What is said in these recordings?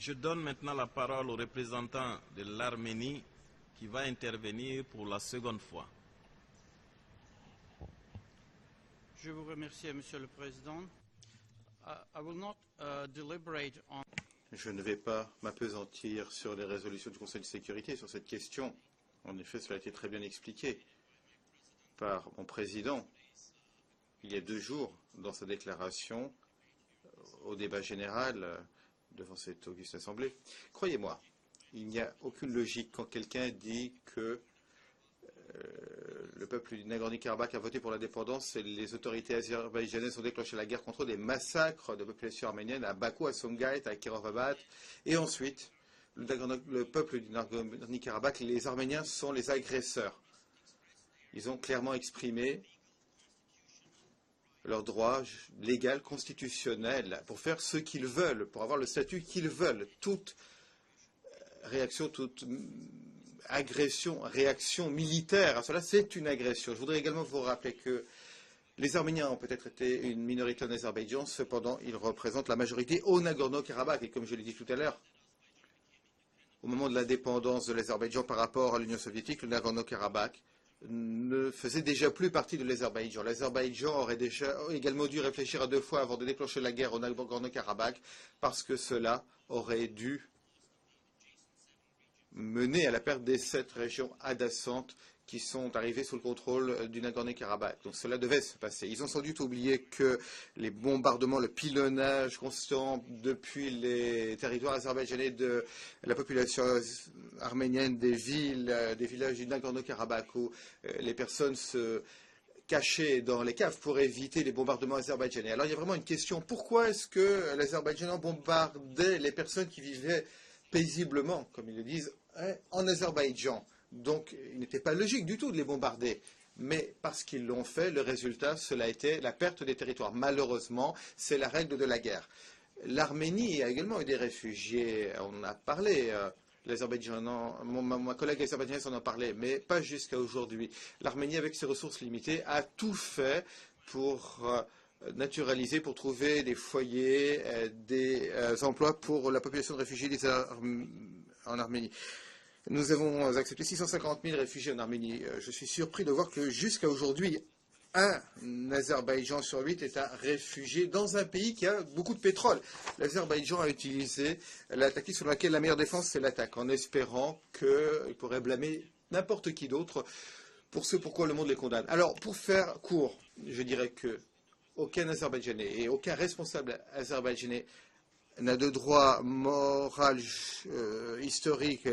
Je donne maintenant la parole au représentant de l'Arménie qui va intervenir pour la seconde fois. Je vous remercie, Monsieur le Président. I will not deliberate on... Je ne vais pas m'appesantir sur les résolutions du Conseil de sécurité sur cette question. En effet, cela a été très bien expliqué par mon président il y a 2 jours dans sa déclaration au débat général devant cette auguste assemblée. Croyez-moi, il n'y a aucune logique quand quelqu'un dit que le peuple du Nagorno-Karabakh a voté pour l'indépendance et les autorités azerbaïdjanaises ont déclenché la guerre contre des massacres de population arménienne à Bakou, à Sumgait, à Kirovabat. Et ensuite, le peuple du Nagorno-Karabakh, les Arméniens sont les agresseurs. Ils ont clairement exprimé leur droit légal, constitutionnel, pour faire ce qu'ils veulent, pour avoir le statut qu'ils veulent. Toute réaction, toute agression, réaction militaire à cela, c'est une agression. Je voudrais également vous rappeler que les Arméniens ont peut-être été une minorité en Azerbaïdjan, cependant ils représentent la majorité au Nagorno-Karabakh. Et comme je l'ai dit tout à l'heure, au moment de l'indépendance de l'Azerbaïdjan par rapport à l'Union soviétique, le Nagorno-Karabakh ne faisait déjà plus partie de l'Azerbaïdjan. L'Azerbaïdjan aurait déjà également dû réfléchir à 2 fois avant de déclencher la guerre au Nagorno-Karabakh, parce que cela aurait dû mener à la perte des 7 régions adjacentes qui sont arrivées sous le contrôle du Nagorno-Karabakh. Donc cela devait se passer. Ils ont sans doute oublié que les bombardements, le pilonnage constant depuis les territoires azerbaïdjanais de la population arménienne des villes, des villages du Nagorno-Karabakh où les personnes se cachaient dans les caves pour éviter les bombardements azerbaïdjanais. Alors il y a vraiment une question. Pourquoi est-ce que l'Azerbaïdjan bombardait les personnes qui vivaient paisiblement, comme ils le disent, en Azerbaïdjan? Donc, il n'était pas logique du tout de les bombarder. Mais parce qu'ils l'ont fait, le résultat, cela a été la perte des territoires. Malheureusement, c'est la règle de la guerre. L'Arménie a également eu des réfugiés. On en a parlé. Ma collègue azerbaïdjanaise en a parlé, mais pas jusqu'à aujourd'hui. L'Arménie, avec ses ressources limitées, a tout fait pour naturaliser, pour trouver des foyers, des emplois pour la population de réfugiés en Arménie. Nous avons accepté 650 000 réfugiés en Arménie. Je suis surpris de voir que jusqu'à aujourd'hui, un Azerbaïdjan sur 8 est un réfugié dans un pays qui a beaucoup de pétrole. L'Azerbaïdjan a utilisé la tactique sur laquelle la meilleure défense, c'est l'attaque, en espérant qu'il pourrait blâmer n'importe qui d'autre pour ce pourquoi le monde les condamne. Alors, pour faire court, je dirais que aucun Azerbaïdjanais et aucun responsable azerbaïdjanais n'a de droit moral, historique,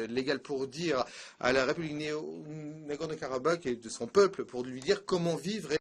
légal pour dire à la République Nagorno-Karabakh et de son peuple, pour lui dire comment vivre.